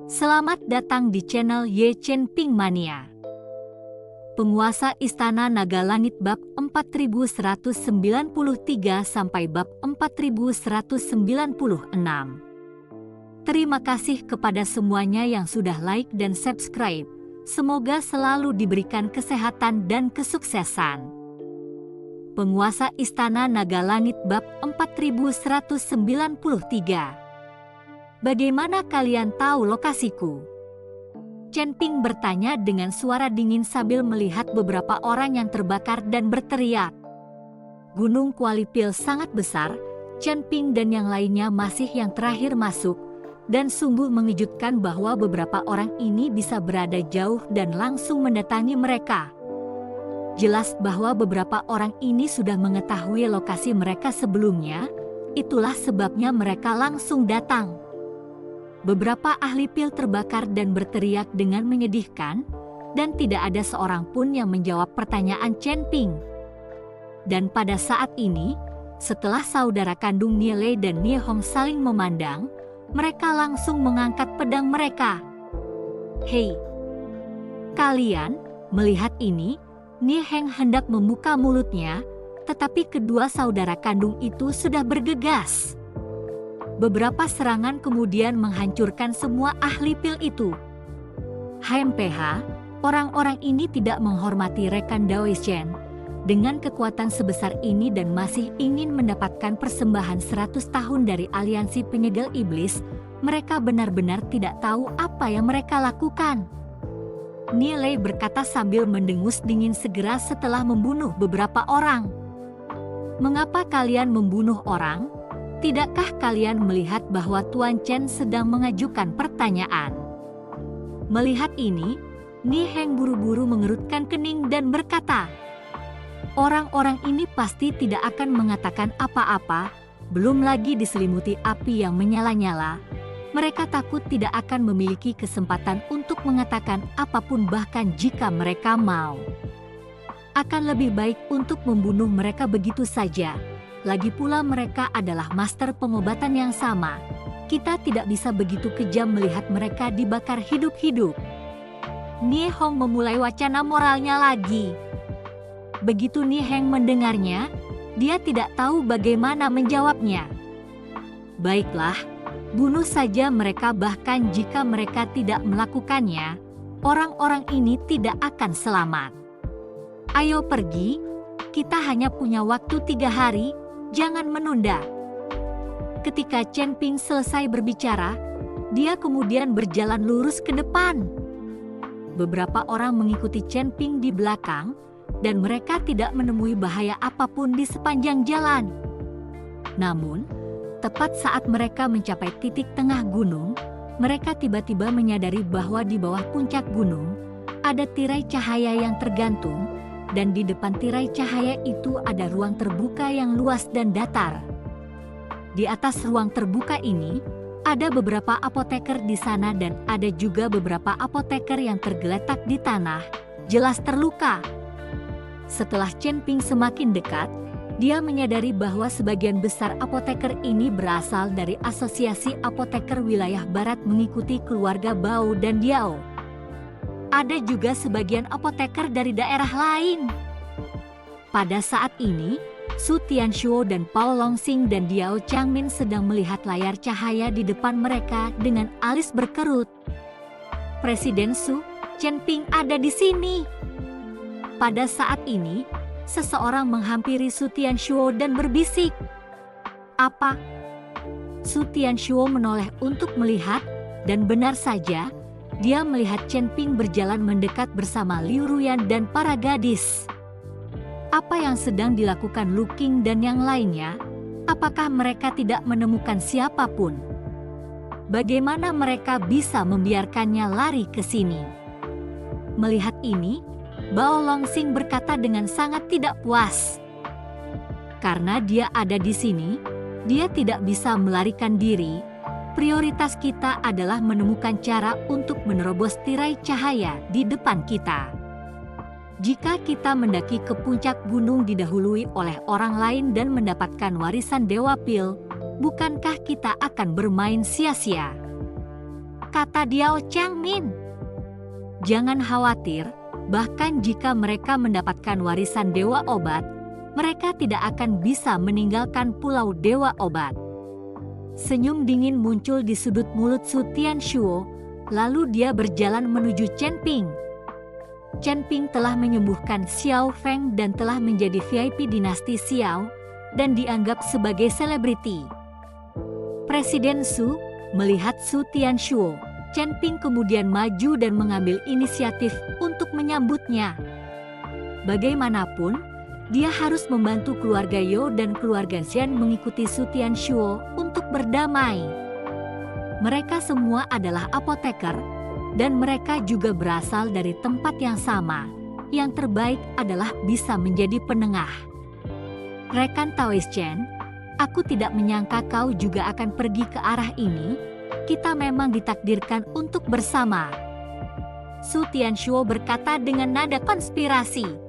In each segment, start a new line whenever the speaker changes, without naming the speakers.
Selamat datang di channel Ye Chen Ping Mania. Penguasa Istana Naga Langit bab 4193 sampai bab 4196. Terima kasih kepada semuanya yang sudah like dan subscribe. Semoga selalu diberikan kesehatan dan kesuksesan. Penguasa Istana Naga Langit bab 4193. Bagaimana kalian tahu lokasiku? Chen Ping bertanya dengan suara dingin sambil melihat beberapa orang yang terbakar dan berteriak. Gunung Kualipil sangat besar, Chen Ping dan yang lainnya masih yang terakhir masuk, dan sungguh mengejutkan bahwa beberapa orang ini bisa berada jauh dan langsung mendatangi mereka. Jelas bahwa beberapa orang ini sudah mengetahui lokasi mereka sebelumnya, itulah sebabnya mereka langsung datang. Beberapa ahli pil terbakar dan berteriak dengan menyedihkan, dan tidak ada seorang pun yang menjawab pertanyaan Chen Ping. Dan pada saat ini, setelah saudara kandung Nie Lei dan Nie Hong saling memandang, mereka langsung mengangkat pedang mereka. Hei, kalian, melihat ini, Nie Heng hendak membuka mulutnya, tetapi kedua saudara kandung itu sudah bergegas. Beberapa serangan kemudian menghancurkan semua ahli pil itu. HMPH, orang-orang ini tidak menghormati rekan Dao Shen. Dengan kekuatan sebesar ini dan masih ingin mendapatkan persembahan 100 tahun dari aliansi penyegel iblis, mereka benar-benar tidak tahu apa yang mereka lakukan. Nie Lei berkata sambil mendengus dingin segera setelah membunuh beberapa orang. Mengapa kalian membunuh orang? Tidakkah kalian melihat bahwa Tuan Chen sedang mengajukan pertanyaan? Melihat ini, Nie Heng buru-buru mengerutkan kening dan berkata, orang-orang ini pasti tidak akan mengatakan apa-apa, belum lagi diselimuti api yang menyala-nyala. Mereka takut tidak akan memiliki kesempatan untuk mengatakan apapun bahkan jika mereka mau. Akan lebih baik untuk membunuh mereka begitu saja. Lagi pula mereka adalah master pengobatan yang sama. Kita tidak bisa begitu kejam melihat mereka dibakar hidup-hidup. Nie Hong memulai wacana moralnya lagi. Begitu Nie Heng mendengarnya, dia tidak tahu bagaimana menjawabnya. Baiklah, bunuh saja mereka bahkan jika mereka tidak melakukannya, orang-orang ini tidak akan selamat. Ayo pergi, kita hanya punya waktu 3 hari. Jangan menunda. Ketika Chen Ping selesai berbicara, dia kemudian berjalan lurus ke depan. Beberapa orang mengikuti Chen Ping di belakang, dan mereka tidak menemui bahaya apapun di sepanjang jalan. Namun, tepat saat mereka mencapai titik tengah gunung, mereka tiba-tiba menyadari bahwa di bawah puncak gunung, ada tirai cahaya yang tergantung, dan di depan tirai cahaya itu ada ruang terbuka yang luas dan datar. Di atas ruang terbuka ini, ada beberapa apoteker di sana dan ada juga beberapa apoteker yang tergeletak di tanah, jelas terluka. Setelah Chen Ping semakin dekat, dia menyadari bahwa sebagian besar apoteker ini berasal dari asosiasi apoteker wilayah barat mengikuti keluarga Bao dan Diao. Ada juga sebagian apoteker dari daerah lain. Pada saat ini, Su Tianshuo dan Pao Longsing dan Diao Changmin sedang melihat layar cahaya di depan mereka dengan alis berkerut. Presiden Su, Chen Ping ada di sini. Pada saat ini, seseorang menghampiri Su Tianshuo dan berbisik. Apa? Su Tianshuo menoleh untuk melihat, dan benar saja, dia melihat Chen Ping berjalan mendekat bersama Liu Ruyan dan para gadis. Apa yang sedang dilakukan Lu Qing dan yang lainnya? Apakah mereka tidak menemukan siapapun? Bagaimana mereka bisa membiarkannya lari ke sini? Melihat ini, Bao Longsing berkata dengan sangat tidak puas. Karena dia ada di sini, dia tidak bisa melarikan diri. Prioritas kita adalah menemukan cara untuk menerobos tirai cahaya di depan kita. Jika kita mendaki ke puncak gunung didahului oleh orang lain dan mendapatkan warisan Dewa Pil, bukankah kita akan bermain sia-sia? kata Diao Changmin. Jangan khawatir, bahkan jika mereka mendapatkan warisan Dewa Obat, mereka tidak akan bisa meninggalkan Pulau Dewa Obat. Senyum dingin muncul di sudut mulut Su Tianshuo, lalu dia berjalan menuju Chen Ping. Chen Ping telah menyembuhkan Xiao Feng dan telah menjadi VIP dinasti Xiao dan dianggap sebagai selebriti. Presiden Su melihat Su Tianshuo, Chen Ping kemudian maju dan mengambil inisiatif untuk menyambutnya. Bagaimanapun, dia harus membantu keluarga Yo dan keluarga Zhen mengikuti Su Tianshuo untuk berdamai. Mereka semua adalah apoteker, dan mereka juga berasal dari tempat yang sama. Yang terbaik adalah bisa menjadi penengah. Rekan Taoist Chen, aku tidak menyangka kau juga akan pergi ke arah ini. Kita memang ditakdirkan untuk bersama. Su Tianshuo berkata dengan nada konspirasi.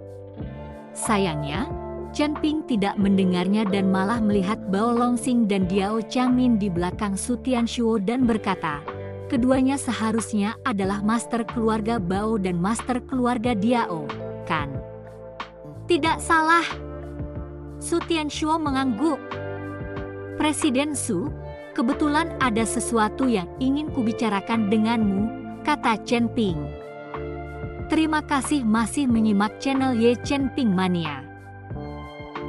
Sayangnya, Chen Ping tidak mendengarnya dan malah melihat Bao Longxing dan Diao Changmin di belakang Su Tianshuo dan berkata, keduanya seharusnya adalah master keluarga Bao dan master keluarga Diao, kan? Tidak salah. Su Tianshuo mengangguk. Presiden Su, kebetulan ada sesuatu yang ingin kubicarakan denganmu, kata Chen Ping. Terima kasih masih menyimak channel Ye Chen Ping Mania.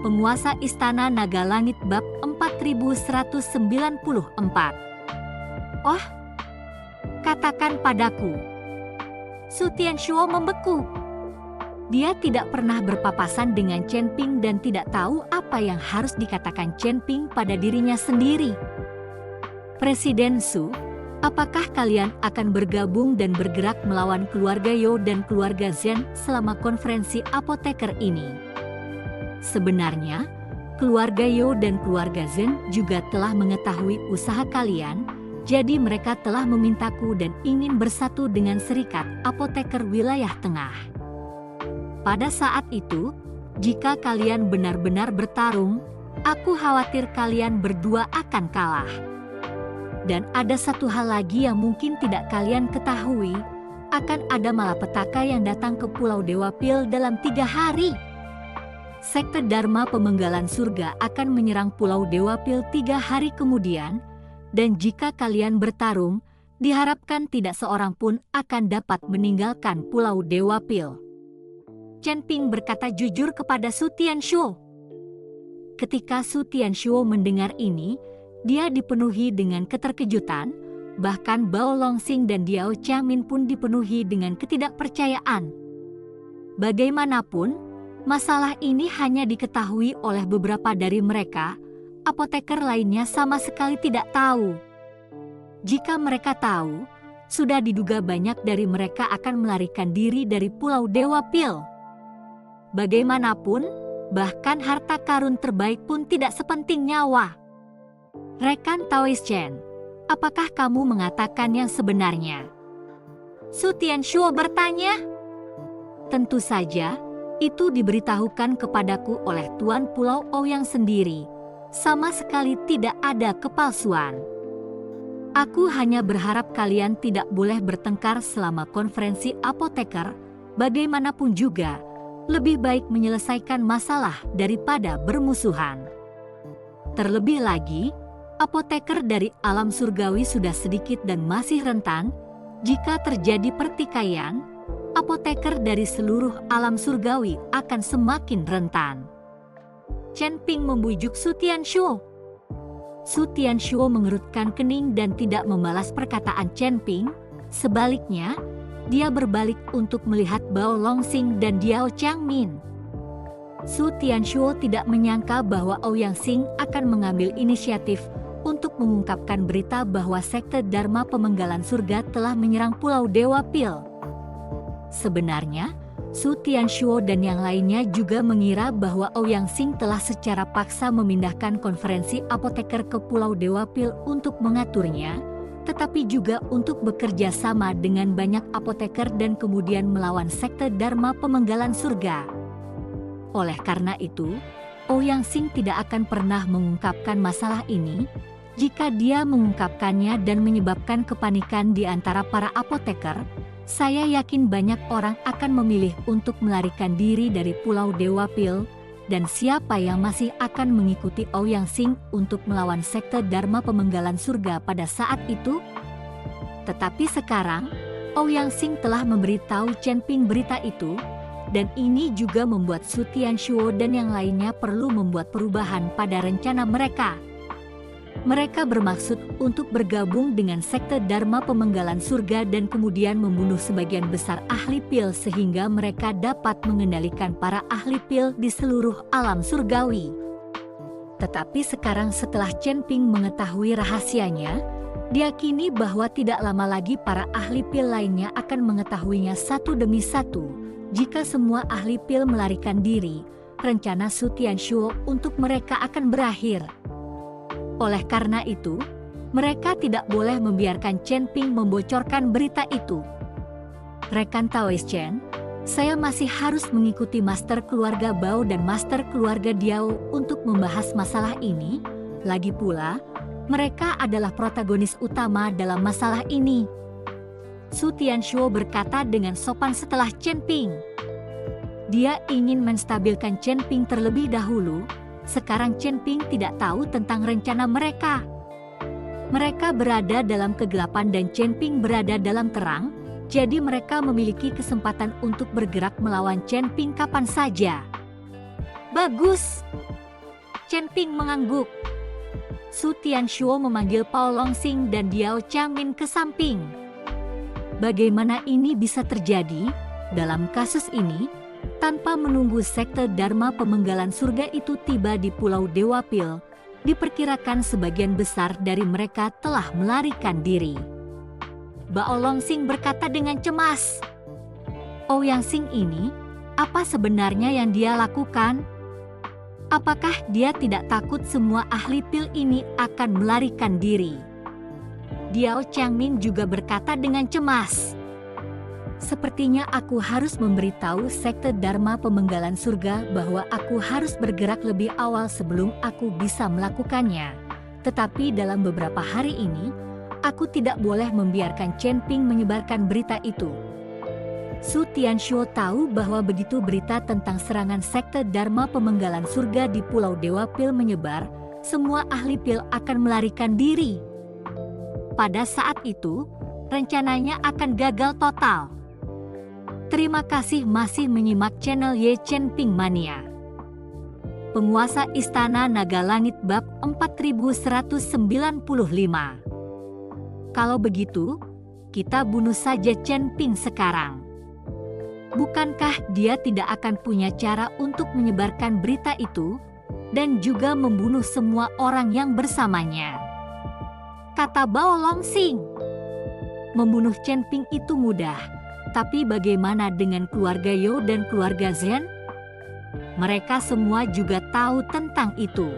Penguasa Istana Naga Langit bab 4194. Oh, katakan padaku. Su Tianshuo membeku. Dia tidak pernah berpapasan dengan Chen Ping dan tidak tahu apa yang harus dikatakan Chen Ping pada dirinya sendiri. Presiden Su, apakah kalian akan bergabung dan bergerak melawan keluarga Yo dan keluarga Zhen selama konferensi apoteker ini? Sebenarnya, keluarga Yo dan keluarga Zhen juga telah mengetahui usaha kalian, jadi mereka telah memintaku dan ingin bersatu dengan serikat apoteker wilayah tengah. Pada saat itu, jika kalian benar-benar bertarung, aku khawatir kalian berdua akan kalah. Dan ada satu hal lagi yang mungkin tidak kalian ketahui, akan ada malapetaka yang datang ke Pulau Dewa Pil dalam 3 hari. Sekte Dharma Pemenggalan Surga akan menyerang Pulau Dewa Pil 3 hari kemudian, dan jika kalian bertarung, diharapkan tidak seorang pun akan dapat meninggalkan Pulau Dewa Pil. Chen Ping berkata jujur kepada Su Tianshuo. Ketika Su Tianshuo mendengar ini, dia dipenuhi dengan keterkejutan, bahkan Bao Longxing dan Diao Changmin pun dipenuhi dengan ketidakpercayaan. Bagaimanapun, masalah ini hanya diketahui oleh beberapa dari mereka, apoteker lainnya sama sekali tidak tahu. Jika mereka tahu, sudah diduga banyak dari mereka akan melarikan diri dari Pulau Dewa Pil. Bagaimanapun, bahkan harta karun terbaik pun tidak sepenting nyawa. Rekan Taoist Chen, apakah kamu mengatakan yang sebenarnya? Su Tianshuo bertanya. Tentu saja, itu diberitahukan kepadaku oleh Tuan Pulau Ouyang sendiri. Sama sekali tidak ada kepalsuan. Aku hanya berharap kalian tidak boleh bertengkar selama konferensi apoteker. Bagaimanapun juga, lebih baik menyelesaikan masalah daripada bermusuhan. Terlebih lagi, apoteker dari alam surgawi sudah sedikit dan masih rentan. Jika terjadi pertikaian, apoteker dari seluruh alam surgawi akan semakin rentan. Chen Ping membujuk Su Tianshuo. Su Tianshuo mengerutkan kening dan tidak membalas perkataan Chen Ping. Sebaliknya, dia berbalik untuk melihat Bao Longxing dan Diao Changmin. Su Tianshuo tidak menyangka bahwa Ouyang Xing akan mengambil inisiatif untuk mengungkapkan berita bahwa Sekte Dharma Pemenggalan Surga telah menyerang Pulau Dewa Pil. Sebenarnya, Su Tianshuo dan yang lainnya juga mengira bahwa Ouyang Xing telah secara paksa memindahkan konferensi apoteker ke Pulau Dewa Pil untuk mengaturnya, tetapi juga untuk bekerja sama dengan banyak apoteker dan kemudian melawan Sekte Dharma Pemenggalan Surga. Oleh karena itu, Ouyang Xing tidak akan pernah mengungkapkan masalah ini, Jika dia mengungkapkannya dan menyebabkan kepanikan di antara para apoteker, saya yakin banyak orang akan memilih untuk melarikan diri dari Pulau Dewa Pil, dan siapa yang masih akan mengikuti Ouyang Sing untuk melawan sekte Dharma Pemenggalan Surga pada saat itu? Tetapi sekarang, Ouyang Sing telah memberitahu Chen Ping berita itu, dan ini juga membuat Su Tianshuo dan yang lainnya perlu membuat perubahan pada rencana mereka. Mereka bermaksud untuk bergabung dengan sekte Dharma Pemenggalan Surga dan kemudian membunuh sebagian besar ahli pil sehingga mereka dapat mengendalikan para ahli pil di seluruh alam surgawi. Tetapi sekarang setelah Chen Ping mengetahui rahasianya, diyakini bahwa tidak lama lagi para ahli pil lainnya akan mengetahuinya satu demi satu. Jika semua ahli pil melarikan diri, rencana Su Tianshuo untuk mereka akan berakhir. Oleh karena itu, mereka tidak boleh membiarkan Chen Ping membocorkan berita itu. Rekan Taoist Chen, saya masih harus mengikuti Master Keluarga Bao dan Master Keluarga Diao untuk membahas masalah ini. Lagi pula, mereka adalah protagonis utama dalam masalah ini. Su Tianshuo berkata dengan sopan setelah Chen Ping. Dia ingin menstabilkan Chen Ping terlebih dahulu. Sekarang Chen Ping tidak tahu tentang rencana mereka. Mereka berada dalam kegelapan dan Chen Ping berada dalam terang, jadi mereka memiliki kesempatan untuk bergerak melawan Chen Ping kapan saja. Bagus! Chen Ping mengangguk. Su Tianshuo memanggil Pao Longsing dan Diao Changmin ke samping. Bagaimana ini bisa terjadi? Dalam kasus ini, tanpa menunggu sekte Dharma Pemenggalan Surga itu tiba di Pulau Dewa Pil, diperkirakan sebagian besar dari mereka telah melarikan diri. Bao Longsing berkata dengan cemas. Ouyang Sing ini, apa sebenarnya yang dia lakukan? Apakah dia tidak takut semua ahli pil ini akan melarikan diri? Diao Changmin juga berkata dengan cemas. Sepertinya aku harus memberitahu sekte Dharma Pemenggalan Surga bahwa aku harus bergerak lebih awal sebelum aku bisa melakukannya. Tetapi dalam beberapa hari ini, aku tidak boleh membiarkan Chen Ping menyebarkan berita itu. Su Tianshuo tahu bahwa begitu berita tentang serangan sekte Dharma Pemenggalan Surga di Pulau Dewa Pil menyebar, semua ahli pil akan melarikan diri. Pada saat itu, rencananya akan gagal total. Terima kasih masih menyimak channel Ye Chen Ping Mania. Penguasa Istana Naga Langit Bab 4195. Kalau begitu, kita bunuh saja Chen Ping sekarang. Bukankah dia tidak akan punya cara untuk menyebarkan berita itu, dan juga membunuh semua orang yang bersamanya? Kata Bao Longsing. Membunuh Chen Ping itu mudah. Tapi bagaimana dengan keluarga Yo dan keluarga Zhen? Mereka semua juga tahu tentang itu.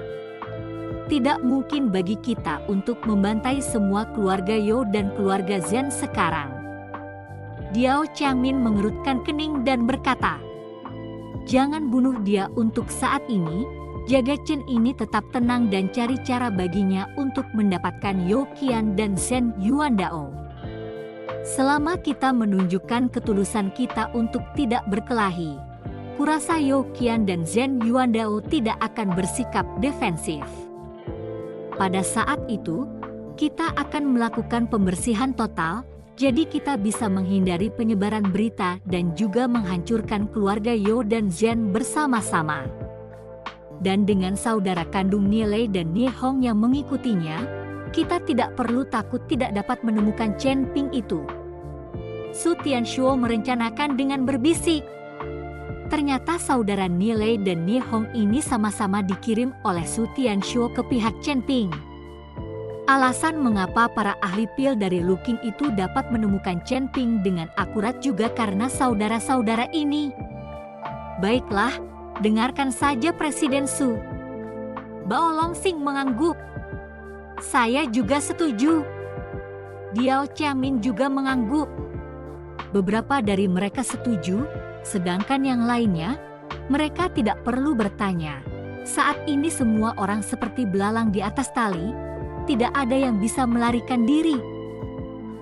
Tidak mungkin bagi kita untuk membantai semua keluarga Yo dan keluarga Zhen sekarang. Diao Changmin mengerutkan kening dan berkata, jangan bunuh dia untuk saat ini, jaga Chen ini tetap tenang dan cari cara baginya untuk mendapatkan Yo Qian dan Zhen Yuandao. Selama kita menunjukkan ketulusan kita untuk tidak berkelahi, kurasa Yo Qian dan Zhen Yuandao tidak akan bersikap defensif. Pada saat itu, kita akan melakukan pembersihan total, jadi kita bisa menghindari penyebaran berita dan juga menghancurkan keluarga Yo dan Zhen bersama-sama. Dan dengan saudara kandung Nilei dan Nihong yang mengikutinya, kita tidak perlu takut tidak dapat menemukan Chen Ping itu. Su Tianshuo merencanakan dengan berbisik. Ternyata saudara Nilei dan Nihong ini sama-sama dikirim oleh Su Tianshuo ke pihak Chen Ping. Alasan mengapa para ahli pil dari Luking itu dapat menemukan Chen Ping dengan akurat juga karena saudara-saudara ini. Baiklah, dengarkan saja Presiden Su. Bao Longsing mengangguk. Saya juga setuju. Diao Changmin juga mengangguk. Beberapa dari mereka setuju, sedangkan yang lainnya, mereka tidak perlu bertanya. Saat ini semua orang seperti belalang di atas tali, tidak ada yang bisa melarikan diri.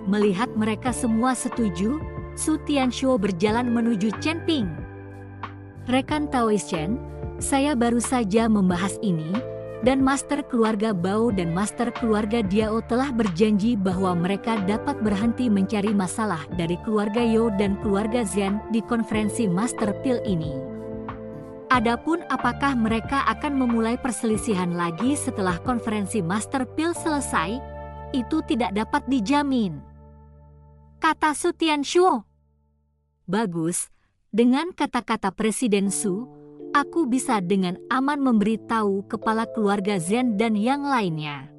Melihat mereka semua setuju, Su Tianshuo berjalan menuju Chen Ping. Rekan Taoist Chen, saya baru saja membahas ini, dan Master Keluarga Bao dan Master Keluarga Diao telah berjanji bahwa mereka dapat berhenti mencari masalah dari keluarga Yo dan keluarga Zhen di konferensi Master Pil ini. Adapun apakah mereka akan memulai perselisihan lagi setelah konferensi Master Pil selesai, itu tidak dapat dijamin, kata Su Tianshuo. Bagus, dengan kata-kata Presiden Su, aku bisa dengan aman memberitahu kepala keluarga Zhen dan yang lainnya.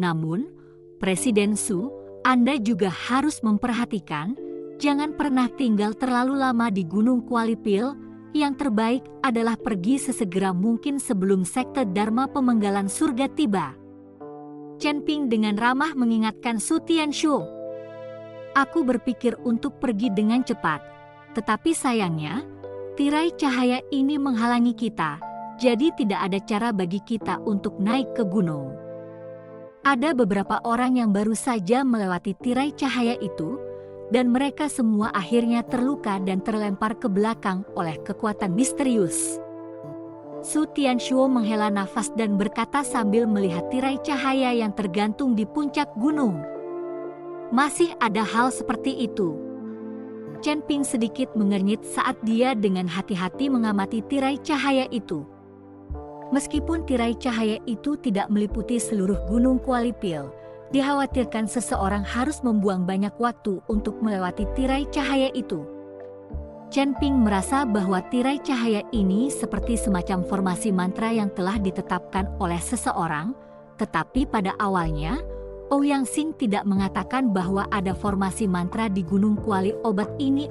Namun, Presiden Su, Anda juga harus memperhatikan, jangan pernah tinggal terlalu lama di Gunung Kuali Pil. Yang terbaik adalah pergi sesegera mungkin sebelum sekte Dharma Pemenggalan Surga tiba. Chen Ping dengan ramah mengingatkan Su Tianshuo. Aku berpikir untuk pergi dengan cepat, tetapi sayangnya, tirai cahaya ini menghalangi kita, jadi tidak ada cara bagi kita untuk naik ke gunung. Ada beberapa orang yang baru saja melewati tirai cahaya itu, dan mereka semua akhirnya terluka dan terlempar ke belakang oleh kekuatan misterius. Su Tianshuo menghela nafas dan berkata sambil melihat tirai cahaya yang tergantung di puncak gunung. Masih ada hal seperti itu. Chen Ping sedikit mengernyit saat dia dengan hati-hati mengamati tirai cahaya itu. Meskipun tirai cahaya itu tidak meliputi seluruh Gunung Kuali Pil, dikhawatirkan seseorang harus membuang banyak waktu untuk melewati tirai cahaya itu. Chen Ping merasa bahwa tirai cahaya ini seperti semacam formasi mantra yang telah ditetapkan oleh seseorang, tetapi pada awalnya, Ouyang Xing tidak mengatakan bahwa ada formasi mantra di Gunung Kuali Obat ini.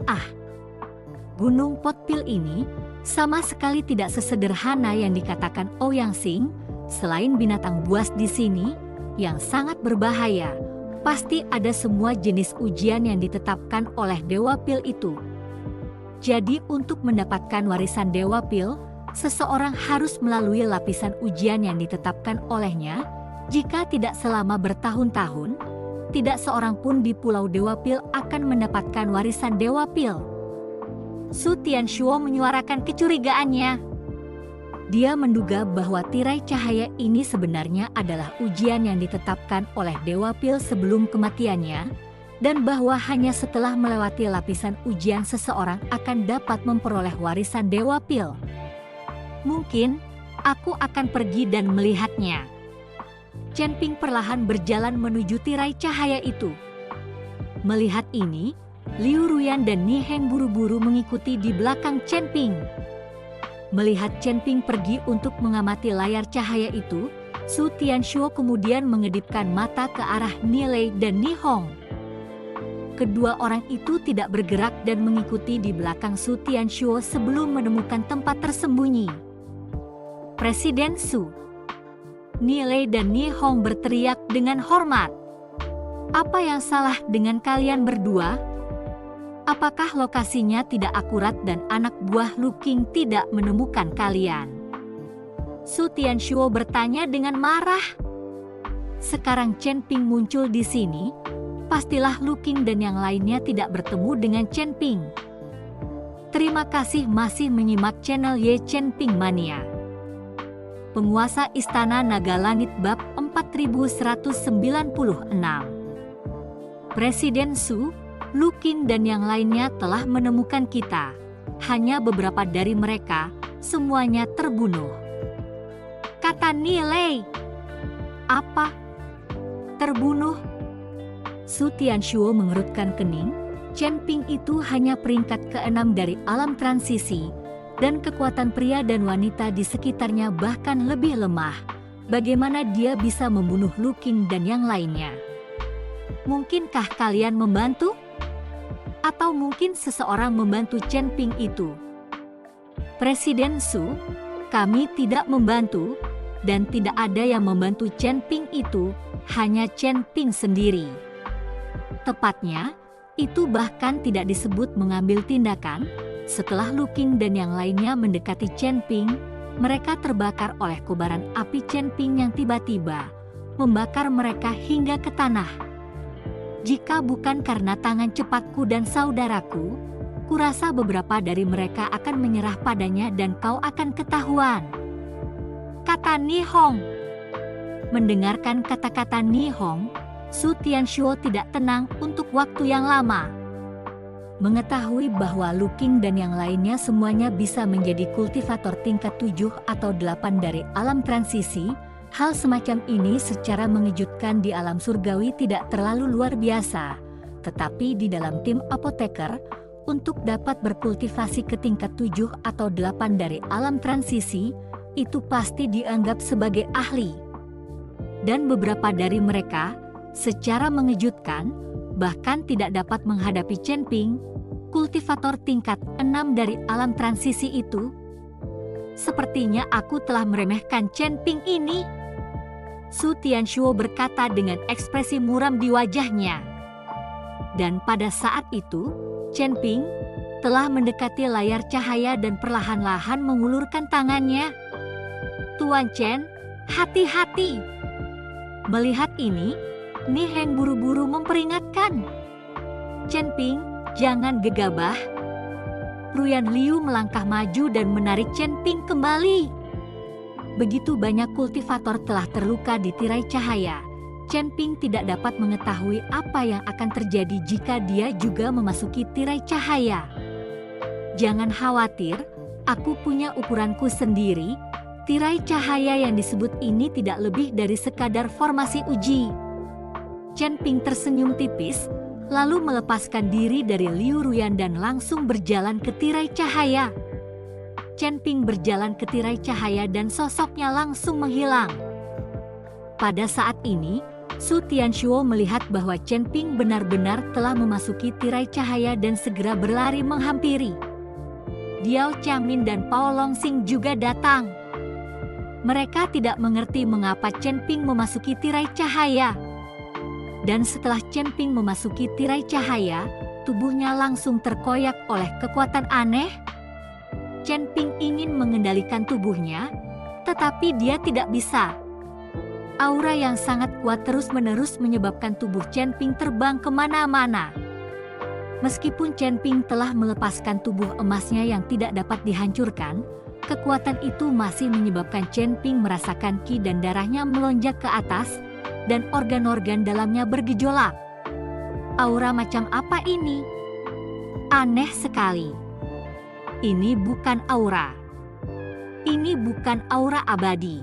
Gunung Potpil ini sama sekali tidak sesederhana yang dikatakan Ouyang Xing. Selain binatang buas di sini, yang sangat berbahaya, pasti ada semua jenis ujian yang ditetapkan oleh Dewa Pil itu. Jadi untuk mendapatkan warisan Dewa Pil, seseorang harus melalui lapisan ujian yang ditetapkan olehnya. Jika tidak selama bertahun-tahun, tidak seorang pun di Pulau Dewa Pil akan mendapatkan warisan Dewa Pil. Su Tianshuo menyuarakan kecurigaannya. Dia menduga bahwa tirai cahaya ini sebenarnya adalah ujian yang ditetapkan oleh Dewa Pil sebelum kematiannya, dan bahwa hanya setelah melewati lapisan ujian seseorang akan dapat memperoleh warisan Dewa Pil. Mungkin, aku akan pergi dan melihatnya. Chen Ping perlahan berjalan menuju tirai cahaya itu. Melihat ini, Liu Ruyan dan Ni Heng buru-buru mengikuti di belakang Chen Ping. Melihat Chen Ping pergi untuk mengamati layar cahaya itu, Su Tianshuo kemudian mengedipkan mata ke arah Ni Lei dan Ni Hong. Kedua orang itu tidak bergerak dan mengikuti di belakang Su Tianshuo sebelum menemukan tempat tersembunyi. Presiden Su. Ni Lei dan Ni Hong berteriak dengan hormat. Apa yang salah dengan kalian berdua? Apakah lokasinya tidak akurat dan anak buah Lu Qing tidak menemukan kalian? Su Tianshuo bertanya dengan marah. Sekarang Chen Ping muncul di sini, pastilah Lu Qing dan yang lainnya tidak bertemu dengan Chen Ping. Terima kasih masih menyimak channel Ye Chen Ping Mania. Penguasa Istana Naga Langit Bab 4196. Presiden Su, Lu Qing dan yang lainnya telah menemukan kita. Hanya beberapa dari mereka, semuanya terbunuh, kata Ni Lei. Apa? Terbunuh? Su Tianshuo mengerutkan kening. Chen Ping itu hanya peringkat ke-6 dari alam transisi, dan kekuatan pria dan wanita di sekitarnya bahkan lebih lemah. Bagaimana dia bisa membunuh Lu Qing dan yang lainnya? Mungkinkah kalian membantu? Atau mungkin seseorang membantu Chen Ping itu? Presiden Su, kami tidak membantu, dan tidak ada yang membantu Chen Ping itu, hanya Chen Ping sendiri. Tepatnya, itu bahkan tidak disebut mengambil tindakan. Setelah Lu Qing dan yang lainnya mendekati Chen Ping, mereka terbakar oleh kobaran api Chen Ping yang tiba-tiba membakar mereka hingga ke tanah. Jika bukan karena tangan cepatku dan saudaraku, kurasa beberapa dari mereka akan menyerah padanya dan kau akan ketahuan," kata Nihong. Mendengarkan kata-kata Nihong, Su Tianshuo tidak tenang untuk waktu yang lama. Mengetahui bahwa Lu Qing dan yang lainnya semuanya bisa menjadi kultivator tingkat 7 atau 8 dari alam transisi, hal semacam ini secara mengejutkan di alam surgawi tidak terlalu luar biasa. Tetapi di dalam tim apoteker, untuk dapat berkultivasi ke tingkat 7 atau 8 dari alam transisi, itu pasti dianggap sebagai ahli. Dan beberapa dari mereka, secara mengejutkan, bahkan tidak dapat menghadapi Chen Ping, kultivator tingkat 6 dari alam transisi itu. "Sepertinya aku telah meremehkan Chen Ping ini," Su Tianshuo berkata dengan ekspresi muram di wajahnya. Dan pada saat itu, Chen Ping telah mendekati layar cahaya dan perlahan-lahan mengulurkan tangannya. "Tuan Chen, hati-hati!" Melihat ini, Niheng buru-buru memperingatkan, "Chen Ping, jangan gegabah." Ruyan Liu melangkah maju dan menarik Chen Ping kembali. Begitu banyak kultivator telah terluka di tirai cahaya, Chen Ping tidak dapat mengetahui apa yang akan terjadi jika dia juga memasuki tirai cahaya. "Jangan khawatir, aku punya ukuranku sendiri. Tirai cahaya yang disebut ini tidak lebih dari sekadar formasi uji." Chen Ping tersenyum tipis, lalu melepaskan diri dari Liu Ruyan dan langsung berjalan ke tirai cahaya. Chen Ping berjalan ke tirai cahaya dan sosoknya langsung menghilang. Pada saat ini, Su Tianshuo melihat bahwa Chen Ping benar-benar telah memasuki tirai cahaya dan segera berlari menghampiri. Diao Changmin dan Pao Longsing juga datang. Mereka tidak mengerti mengapa Chen Ping memasuki tirai cahaya. Dan setelah Chen Ping memasuki tirai cahaya, tubuhnya langsung terkoyak oleh kekuatan aneh. Chen Ping ingin mengendalikan tubuhnya, tetapi dia tidak bisa. Aura yang sangat kuat terus-menerus menyebabkan tubuh Chen Ping terbang kemana-mana. Meskipun Chen Ping telah melepaskan tubuh emasnya yang tidak dapat dihancurkan, kekuatan itu masih menyebabkan Chen Ping merasakan ki dan darahnya melonjak ke atas, dan organ-organ dalamnya bergejolak. Aura macam apa ini? Aneh sekali. Ini bukan aura. Ini bukan aura abadi.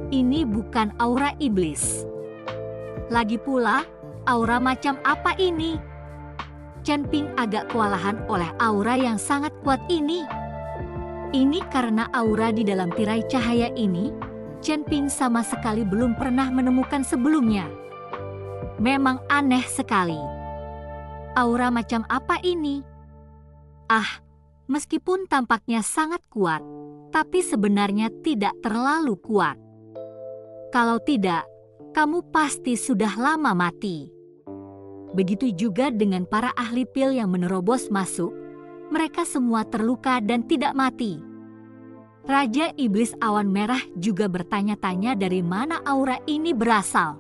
Ini bukan aura iblis. Lagi pula, aura macam apa ini? Chen Ping agak kewalahan oleh aura yang sangat kuat ini. Ini karena aura di dalam tirai cahaya ini, Chen Ping sama sekali belum pernah menemukan sebelumnya. Memang aneh sekali. Aura macam apa ini? Meskipun tampaknya sangat kuat, tapi sebenarnya tidak terlalu kuat. Kalau tidak, kamu pasti sudah lama mati. Begitu juga dengan para ahli pil yang menerobos masuk, mereka semua terluka dan tidak mati. Raja Iblis Awan Merah juga bertanya-tanya dari mana aura ini berasal.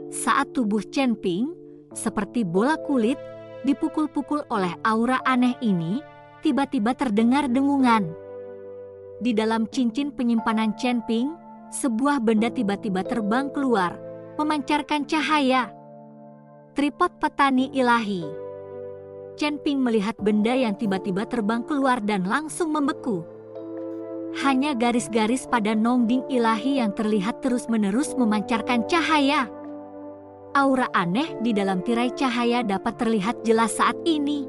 Saat tubuh Chen Ping, seperti bola kulit, dipukul-pukul oleh aura aneh ini, tiba-tiba terdengar dengungan. Di dalam cincin penyimpanan Chen Ping, sebuah benda tiba-tiba terbang keluar, memancarkan cahaya. Tripod petani ilahi. Chen Ping melihat benda yang tiba-tiba terbang keluar dan langsung membeku. Hanya garis-garis pada nongding ilahi yang terlihat terus-menerus memancarkan cahaya. Aura aneh di dalam tirai cahaya dapat terlihat jelas saat ini.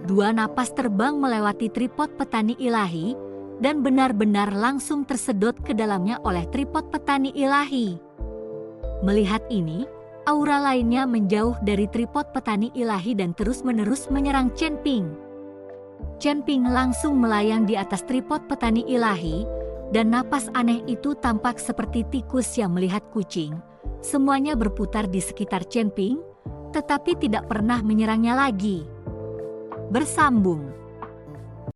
2 napas terbang melewati tripod petani ilahi dan benar-benar langsung tersedot ke dalamnya oleh tripod petani ilahi. Melihat ini, aura lainnya menjauh dari tripod petani ilahi dan terus-menerus menyerang Chen Ping. Chen Ping langsung melayang di atas tripod petani ilahi, dan napas aneh itu tampak seperti tikus yang melihat kucing. Semuanya berputar di sekitar Chen Ping, tetapi tidak pernah menyerangnya lagi. Bersambung.